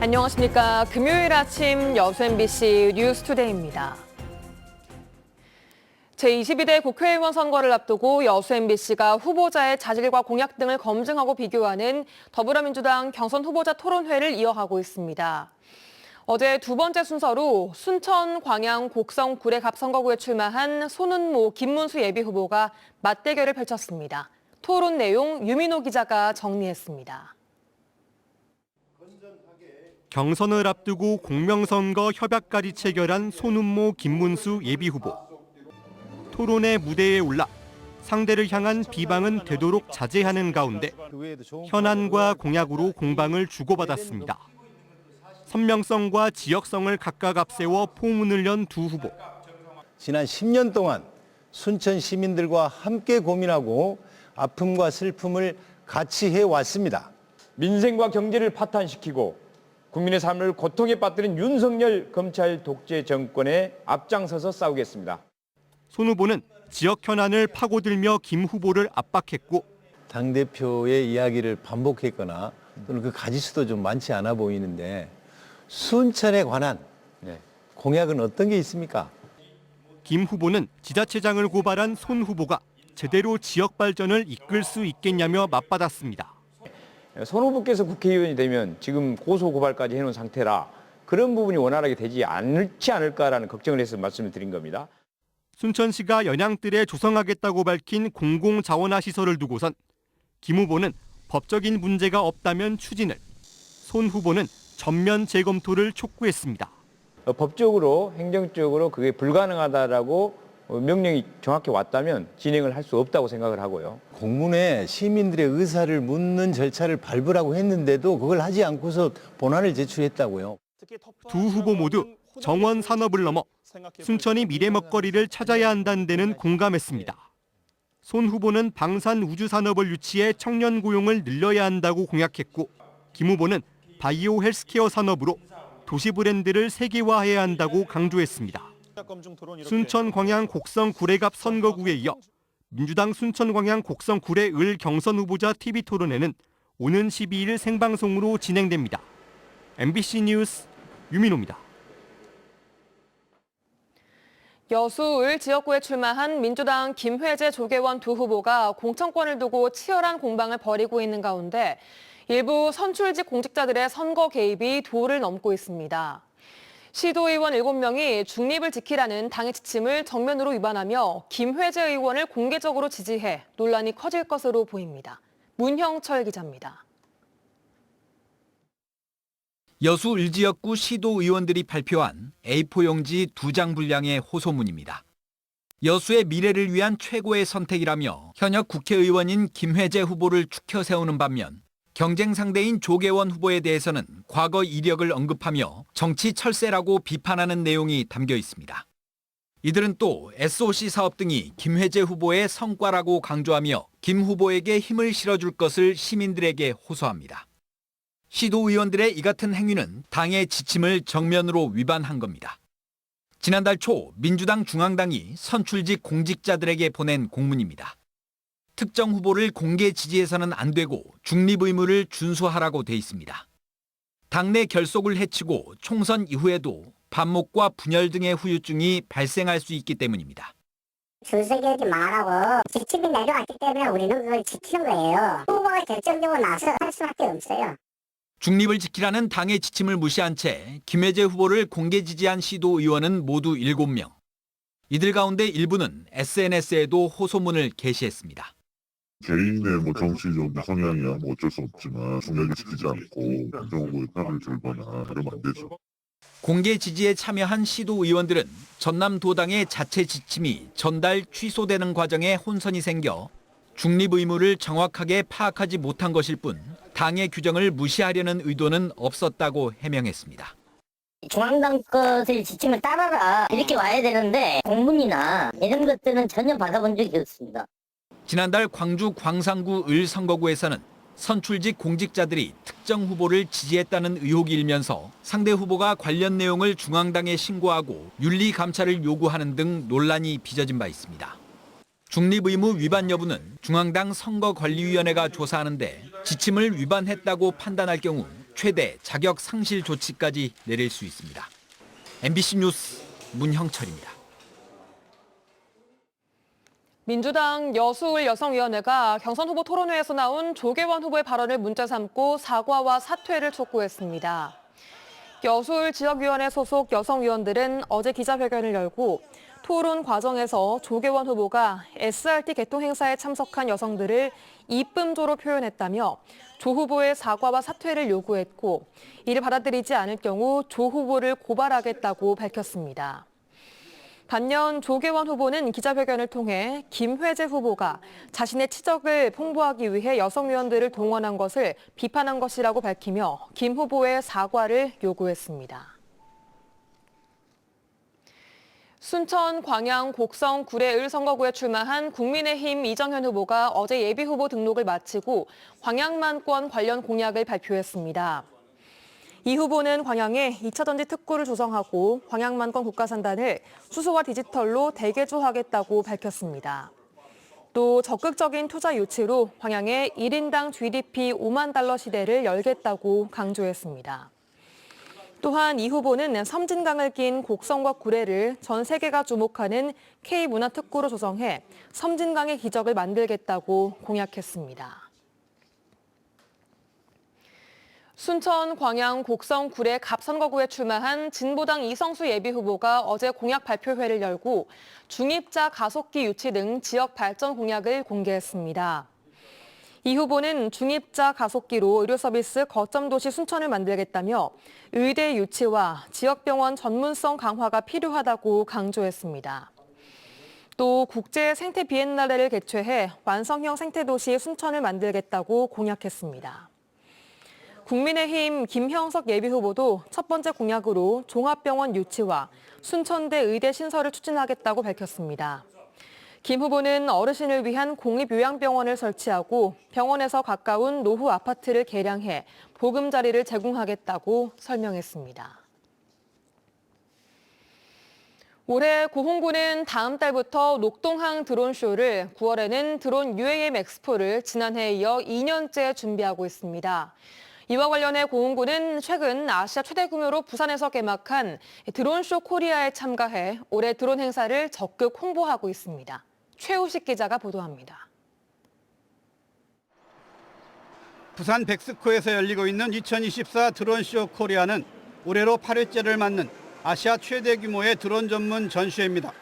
안녕하십니까. 금요일 아침 여수 MBC 뉴스투데이입니다. 제22대 국회의원 선거를 앞두고 여수 MBC가 후보자의 자질과 공약 등을 검증하고 비교하는 더불어민주당 경선 후보자 토론회를 이어가고 있습니다. 어제 두 번째 순서로 순천, 광양, 곡성, 구례갑 선거구에 출마한 손은모, 김문수 예비후보가 맞대결을 펼쳤습니다. 토론 내용 유민호 기자가 정리했습니다. 경선을 앞두고 공명선거 협약까지 체결한 손은모, 김문수 예비후보. 토론의 무대에 올라 상대를 향한 비방은 되도록 자제하는 가운데 현안과 공약으로 공방을 주고받았습니다. 선명성과 지역성을 각각 앞세워 포문을 연 두 후보. 지난 10년 동안 순천 시민들과 함께 고민하고 아픔과 슬픔을 같이 해왔습니다. 민생과 경제를 파탄시키고 국민의 삶을 고통에 빠뜨린 윤석열 검찰 독재 정권에 앞장서서 싸우겠습니다. 손 후보는 지역 현안을 파고들며 김 후보를 압박했고 당대표의 이야기를 반복했거나 또는 그 가지수도 좀 많지 않아 보이는데 순천에 관한 공약은 어떤 게 있습니까? 김 후보는 지자체장을 고발한 손 후보가 제대로 지역 발전을 이끌 수 있겠냐며 맞받았습니다. 손 후보께서 국회의원이 되면 지금 고소 고발까지 해놓은 상태라 그런 부분이 원활하게 되지 않지 않을까라는 걱정을 해서 말씀을 드린 겁니다. 순천시가 연양뜰에 조성하겠다고 밝힌 공공자원화 시설을 두고선 김 후보는 법적인 문제가 없다면 추진을, 손 후보는 전면 재검토를 촉구했습니다. 법적으로, 행정적으로 그게 불가능하다라고 명령이 정확히 왔다면 진행을 할 수 없다고 생각을 하고요. 공문에 시민들의 의사를 묻는 절차를 밟으라고 했는데도 그걸 하지 않고서 본안을 제출했다고요. 두 후보 모두 정원 산업을 넘어 순천이 미래 먹거리를 찾아야 한다는 데는 공감했습니다. 손 후보는 방산 우주 산업을 유치해 청년 고용을 늘려야 한다고 공약했고 김 후보는 바이오 헬스케어 산업으로 도시 브랜드를 세계화해야 한다고 강조했습니다. 순천, 광양, 곡성, 구례갑 선거구에 이어 민주당 순천, 광양, 곡성, 구례, 을 경선 후보자 TV 토론회는 오는 12일 생방송으로 진행됩니다. MBC 뉴스 유민호입니다. 여수 을 지역구에 출마한 민주당 김회재, 조계원 두 후보가 공천권을 두고 치열한 공방을 벌이고 있는 가운데 일부 선출직 공직자들의 선거 개입이 도를 넘고 있습니다. 시도의원 7명이 중립을 지키라는 당의 지침을 정면으로 위반하며 김회재 의원을 공개적으로 지지해 논란이 커질 것으로 보입니다. 문형철 기자입니다. 여수 을지역구 시도의원들이 발표한 A4 용지 2장 분량의 호소문입니다. 여수의 미래를 위한 최고의 선택이라며 현역 국회의원인 김회재 후보를 추켜 세우는 반면 경쟁 상대인 조계원 후보에 대해서는 과거 이력을 언급하며 정치 철새라고 비판하는 내용이 담겨 있습니다. 이들은 또 SOC 사업 등이 김회재 후보의 성과라고 강조하며 김 후보에게 힘을 실어줄 것을 시민들에게 호소합니다. 시도의원들의 이 같은 행위는 당의 지침을 정면으로 위반한 겁니다. 지난달 초 민주당 중앙당이 선출직 공직자들에게 보낸 공문입니다. 특정 후보를 공개 지지해서는 안 되고 중립 의무를 준수하라고 돼 있습니다. 당내 결속을 해치고 총선 이후에도 반목과 분열 등의 후유증이 발생할 수 있기 때문입니다. 줄서기하지 말라고 지침이 내려왔기 때문에 우리는 그걸 지키는 거예요. 후보가 결정되고 나서 할 수밖에 없어요. 중립을 지키라는 당의 지침을 무시한 채 김회재 후보를 공개 지지한 시도의원은 모두 7명. 이들 가운데 일부는 SNS에도 호소문을 게시했습니다. 개인의 정치적 성향이야 어쩔 수 없지만 중요하게 지키지 않고 정부의 편을 들거나 이러면 안 되죠. 공개 지지에 참여한 시도의원들은 전남도당의 자체 지침이 전달 취소되는 과정에 혼선이 생겨 중립 의무를 정확하게 파악하지 못한 것일 뿐 당의 규정을 무시하려는 의도는 없었다고 해명했습니다. 중앙당 것의 지침을 따라라 이렇게 와야 되는데 공문이나 이런 것들은 전혀 받아본 적이 없습니다. 지난달 광주 광산구 을 선거구에서는 선출직 공직자들이 특정 후보를 지지했다는 의혹이 일면서 상대 후보가 관련 내용을 중앙당에 신고하고 윤리감찰을 요구하는 등 논란이 빚어진 바 있습니다. 중립의무 위반 여부는 중앙당 선거관리위원회가 조사하는데 지침을 위반했다고 판단할 경우 최대 자격 상실 조치까지 내릴 수 있습니다. MBC 뉴스 문형철입니다. 민주당 여수을 여성위원회가 경선 후보 토론회에서 나온 조계원 후보의 발언을 문자 삼고 사과와 사퇴를 촉구했습니다. 여수을 지역위원회 소속 여성위원들은 어제 기자회견을 열고 토론 과정에서 조계원 후보가 SRT 개통 행사에 참석한 여성들을 이쁨조로 표현했다며 조 후보의 사과와 사퇴를 요구했고 이를 받아들이지 않을 경우 조 후보를 고발하겠다고 밝혔습니다. 반면 조계원 후보는 기자회견을 통해 김회재 후보가 자신의 치적을 홍보하기 위해 여성위원들을 동원한 것을 비판한 것이라고 밝히며 김 후보의 사과를 요구했습니다. 순천, 광양, 곡성, 구례, 을 선거구에 출마한 국민의힘 이정현 후보가 어제 예비후보 등록을 마치고 광양만권 관련 공약을 발표했습니다. 이 후보는 광양에 2차 전지 특구를 조성하고 광양만권 국가산단을 수소와 디지털로 대개조하겠다고 밝혔습니다. 또 적극적인 투자 유치로 광양에 1인당 GDP 5만 달러 시대를 열겠다고 강조했습니다. 또한 이 후보는 섬진강을 낀 곡성과 구례를 전 세계가 주목하는 K문화특구로 조성해 섬진강의 기적을 만들겠다고 공약했습니다. 순천, 광양, 곡성, 구례, 갑선거구에 출마한 진보당 이성수 예비후보가 어제 공약 발표회를 열고 중입자 가속기 유치 등 지역 발전 공약을 공개했습니다. 이 후보는 중입자 가속기로 의료 서비스 거점 도시 순천을 만들겠다며 의대 유치와 지역병원 전문성 강화가 필요하다고 강조했습니다. 또 국제 생태 비엔날레를 개최해 완성형 생태도시 순천을 만들겠다고 공약했습니다. 국민의힘 김형석 예비후보도 첫 번째 공약으로 종합병원 유치와 순천대 의대 신설을 추진하겠다고 밝혔습니다. 김 후보는 어르신을 위한 공립요양병원을 설치하고 병원에서 가까운 노후 아파트를 개량해 보금자리를 제공하겠다고 설명했습니다. 올해 고흥군은 다음 달부터 녹동항 드론쇼를 9월에는 드론 UAM 엑스포를 지난해에 이어 2년째 준비하고 있습니다. 이와 관련해 고흥군은 최근 아시아 최대 규모로 부산에서 개막한 드론쇼 코리아에 참가해 올해 드론 행사를 적극 홍보하고 있습니다. 최우식 기자가 보도합니다. 부산 백스코에서 열리고 있는 2024 드론쇼 코리아는 올해로 8회째를 맞는 아시아 최대 규모의 드론 전문 전시회입니다.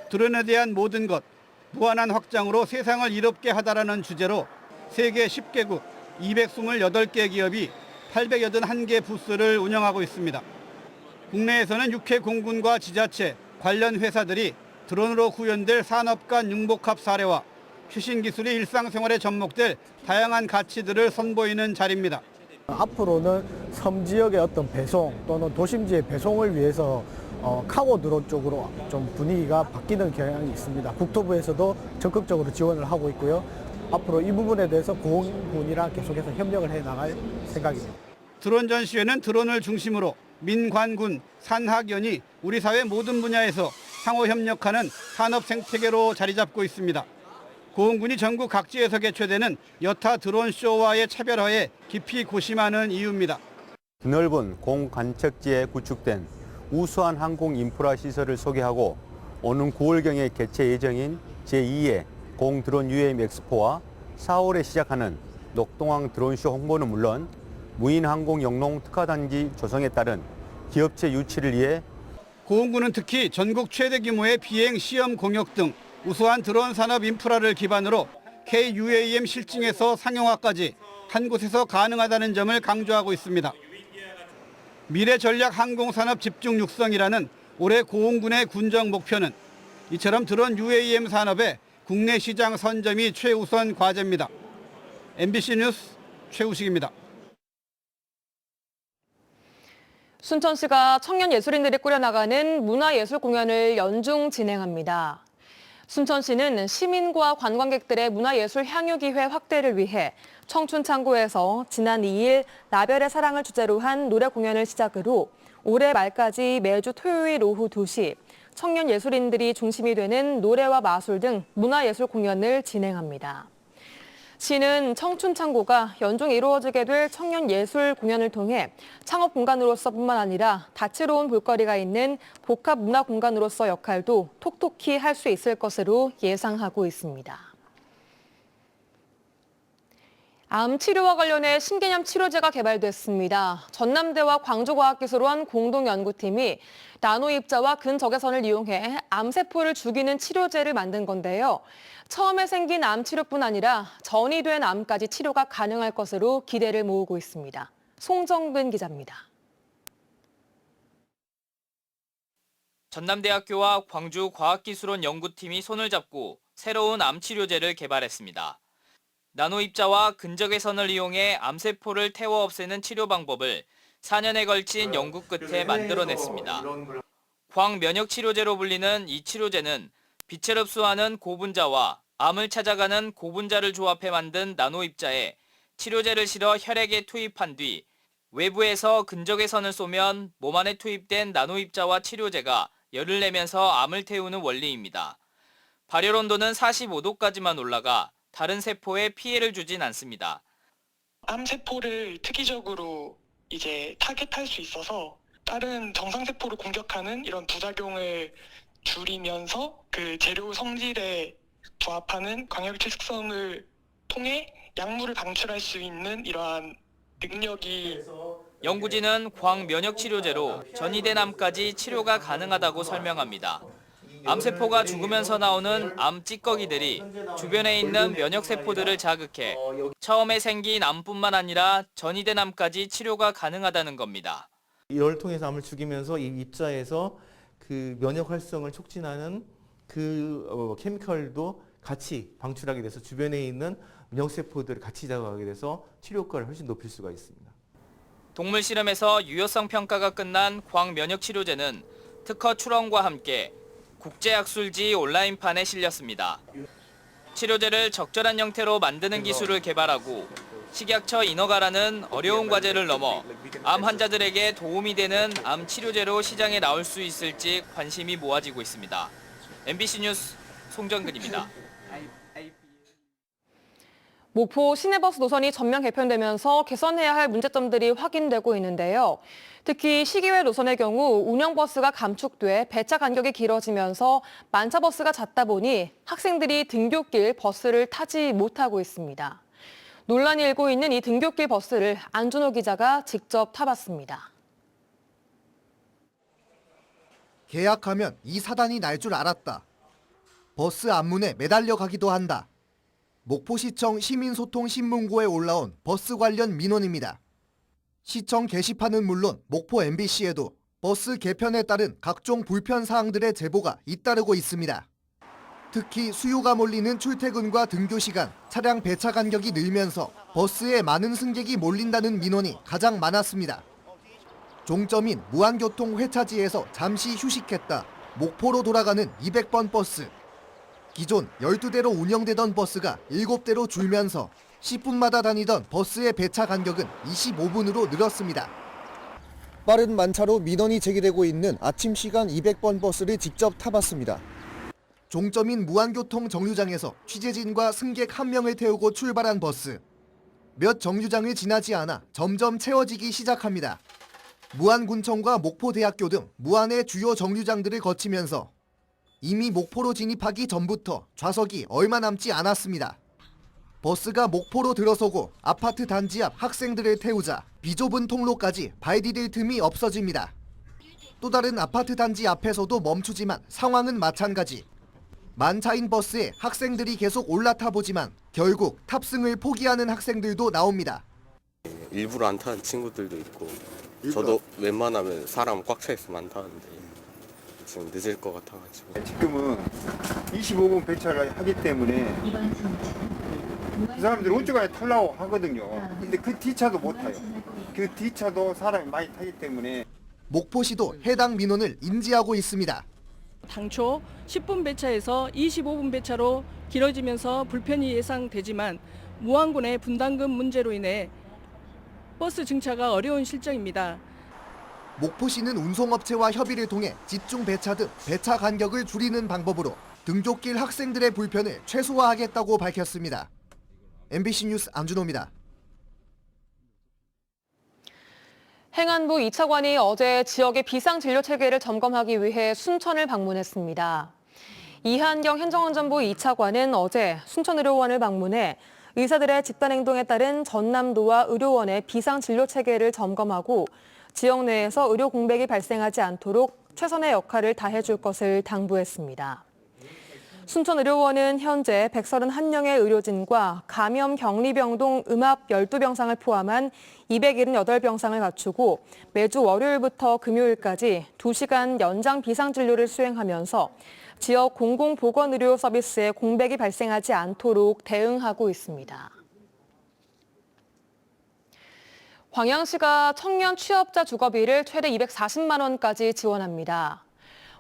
드론에 대한 모든 것, 무한한 확장으로 세상을 이롭게 하다라는 주제로 세계 10개국 228개 기업이 881개 부스를 운영하고 있습니다. 국내에서는 6회 공군과 지자체, 관련 회사들이 드론으로 구현될 산업 간 융복합 사례와 최신 기술이 일상생활에 접목될 다양한 가치들을 선보이는 자리입니다. 앞으로는 섬 지역의 어떤 배송 또는 도심지의 배송을 위해서 카고 드론 쪽으로 좀 분위기가 바뀌는 경향이 있습니다. 국토부에서도 적극적으로 지원을 하고 있고요. 앞으로 이 부분에 대해서 고흥군이랑 계속해서 협력을 해 나갈 생각입니다. 드론 전시회는 드론을 중심으로 민관군, 산학연이 우리 사회 모든 분야에서 상호 협력하는 산업 생태계로 자리 잡고 있습니다. 고흥군이 전국 각지에서 개최되는 여타 드론쇼와의 차별화에 깊이 고심하는 이유입니다. 넓은 공관측지에 구축된 우수한 항공 인프라 시설을 소개하고 오는 9월경에 개최 예정인 제2회 공드론 UAM 엑스포와 4월에 시작하는 녹동항 드론쇼 홍보는 물론 무인 항공 영농 특화단지 조성에 따른 기업체 유치를 위해 고흥군은 특히 전국 최대 규모의 비행 시험 공역 등 우수한 드론 산업 인프라를 기반으로 KUAM 실증에서 상용화까지 한 곳에서 가능하다는 점을 강조하고 있습니다. 미래 전략 항공산업 집중 육성이라는 올해 고흥군의 군정 목표는 이처럼 드론 UAM 산업의 국내 시장 선점이 최우선 과제입니다. MBC 뉴스 최우식입니다. 순천시가 청년 예술인들이 꾸려나가는 문화예술 공연을 연중 진행합니다. 순천시는 시민과 관광객들의 문화예술 향유 기회 확대를 위해 청춘창고에서 지난 2일 나별의 사랑을 주제로 한 노래 공연을 시작으로 올해 말까지 매주 토요일 오후 2시 청년 예술인들이 중심이 되는 노래와 마술 등 문화예술 공연을 진행합니다. 시는 청춘창고가 연중 이루어지게 될 청년 예술 공연을 통해 창업 공간으로서뿐만 아니라 다채로운 볼거리가 있는 복합 문화 공간으로서 역할도 톡톡히 할 수 있을 것으로 예상하고 있습니다. 암 치료와 관련해 신개념 치료제가 개발됐습니다. 전남대와 광주과학기술원 공동연구팀이 나노입자와 근적외선을 이용해 암세포를 죽이는 치료제를 만든 건데요. 처음에 생긴 암 치료뿐 아니라 전이 된 암까지 치료가 가능할 것으로 기대를 모으고 있습니다. 송정근 기자입니다. 전남대학교와 광주과학기술원 연구팀이 손을 잡고 새로운 암 치료제를 개발했습니다. 나노입자와 근적외선을 이용해 암세포를 태워 없애는 치료 방법을 4년에 걸친 연구 끝에 만들어냈습니다. 광면역치료제로 불리는 이 치료제는 빛을 흡수하는 고분자와 암을 찾아가는 고분자를 조합해 만든 나노입자에 치료제를 실어 혈액에 투입한 뒤 외부에서 근적외선을 쏘면 몸 안에 투입된 나노입자와 치료제가 열을 내면서 암을 태우는 원리입니다. 발열 온도는 45도까지만 올라가 다른 세포에 피해를 주진 않습니다. 암세포를 특이적으로 이제 타겟할 수 있어서 다른 정상세포를 공격하는 이런 부작용을 줄이면서 그 재료 성질에 부합하는 광역질 특성을 통해 약물을 방출할 수 있는 이러한 능력이 연구진은 광면역치료제로 전이된 암까지 치료가 가능하다고 설명합니다. 암세포가 죽으면서 나오는 암 찌꺼기들이 주변에 있는 면역세포들을 자극해 처음에 생긴 암뿐만 아니라 전이된 암까지 치료가 가능하다는 겁니다. 이를 통해서 암을 죽이면서 이 입자에서 그 면역 활성을 촉진하는 그 케미컬도 같이 방출하게 돼서 주변에 있는 면역세포들을 같이 자극하게 돼서 치료 효과를 훨씬 높일 수가 있습니다. 동물 실험에서 유효성 평가가 끝난 광면역치료제는 특허 출원과 함께 국제학술지 온라인판에 실렸습니다. 치료제를 적절한 형태로 만드는 기술을 개발하고 식약처 인허가라는 어려운 과제를 넘어 암 환자들에게 도움이 되는 암 치료제로 시장에 나올 수 있을지 관심이 모아지고 있습니다. MBC 뉴스 송정근입니다. 목포 시내버스 노선이 전면 개편되면서 개선해야 할 문제점들이 확인되고 있는데요. 특히 시기외 노선의 경우 운영버스가 감축돼 배차 간격이 길어지면서 만차버스가 잦다 보니 학생들이 등굣길 버스를 타지 못하고 있습니다. 논란이 일고 있는 이 등굣길 버스를 안준호 기자가 직접 타봤습니다. 계약하면 이 사단이 날 줄 알았다. 버스 앞문에 매달려 가기도 한다. 목포시청 시민소통신문고에 올라온 버스 관련 민원입니다. 시청 게시판은 물론 목포 MBC에도 버스 개편에 따른 각종 불편 사항들의 제보가 잇따르고 있습니다. 특히 수요가 몰리는 출퇴근과 등교 시간, 차량 배차 간격이 늘면서 버스에 많은 승객이 몰린다는 민원이 가장 많았습니다. 종점인 무안교통 회차지에서 잠시 휴식했다 목포로 돌아가는 200번 버스. 기존 12대로 운영되던 버스가 7대로 줄면서 10분마다 다니던 버스의 배차 간격은 25분으로 늘었습니다. 빠른 만차로 민원이 제기되고 있는 아침 시간 200번 버스를 직접 타봤습니다. 종점인 무안교통 정류장에서 취재진과 승객 1명을 태우고 출발한 버스. 몇 정류장을 지나지 않아 점점 채워지기 시작합니다. 무안군청과 목포대학교 등 무안의 주요 정류장들을 거치면서 이미 목포로 진입하기 전부터 좌석이 얼마 남지 않았습니다. 버스가 목포로 들어서고 아파트 단지 앞 학생들을 태우자 비좁은 통로까지 발 디딜 틈이 없어집니다. 또 다른 아파트 단지 앞에서도 멈추지만 상황은 마찬가지. 만차인 버스에 학생들이 계속 올라타 보지만 결국 탑승을 포기하는 학생들도 나옵니다. 일부러 안 타는 친구들도 있고 저도 웬만하면 사람 꽉 차 있으면 안 타는데 지금 늦을 것 같아가지고. 지금은 25분 배차를 하기 때문에 그 사람들이 우측에 타려고 하거든요. 근데 그 뒤차도 못 타요. 그 뒤차도 사람이 많이 타기 때문에. 목포시도 해당 민원을 인지하고 있습니다. 당초 10분 배차에서 25분 배차로 길어지면서 불편이 예상되지만 무안군의 분담금 문제로 인해 버스 증차가 어려운 실정입니다. 목포시는 운송업체와 협의를 통해 집중 배차 등 배차 간격을 줄이는 방법으로 등굣길 학생들의 불편을 최소화하겠다고 밝혔습니다. MBC 뉴스 안준호입니다. 행안부 2차관이 어제 지역의 비상진료 체계를 점검하기 위해 순천을 방문했습니다. 이한경 행정안전부 2차관은 어제 순천의료원을 방문해 의사들의 집단행동에 따른 전남도와 의료원의 비상진료 체계를 점검하고 지역 내에서 의료 공백이 발생하지 않도록 최선의 역할을 다해줄 것을 당부했습니다. 순천의료원은 현재 131명의 의료진과 감염 격리병동 음압 12병상을 포함한 278병상을 갖추고 매주 월요일부터 금요일까지 2시간 연장 비상진료를 수행하면서 지역 공공보건의료 서비스에 공백이 발생하지 않도록 대응하고 있습니다. 광양시가 청년 취업자 주거비를 최대 240만 원까지 지원합니다.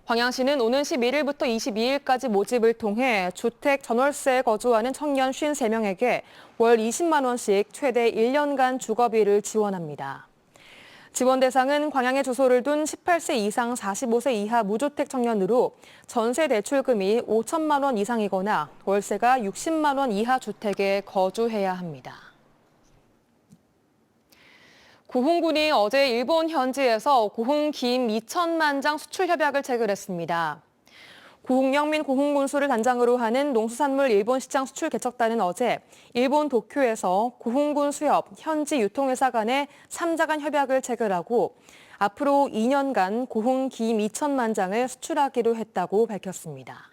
광양시는 오는 11일부터 22일까지 모집을 통해 주택 전월세에 거주하는 청년 53명에게 월 20만 원씩 최대 1년간 주거비를 지원합니다. 지원 대상은 광양에 주소를 둔 18세 이상 45세 이하 무주택 청년으로 전세 대출금이 5천만 원 이상이거나 월세가 60만 원 이하 주택에 거주해야 합니다. 고흥군이 어제 일본 현지에서 고흥 김 2천만 장 수출 협약을 체결했습니다. 고흥영민 고흥군수를 단장으로 하는 농수산물 일본 시장 수출 개척단은 어제 일본 도쿄에서 고흥군 수협 현지 유통회사 간의 3자 간 협약을 체결하고 앞으로 2년간 고흥 김 2천만 장을 수출하기로 했다고 밝혔습니다.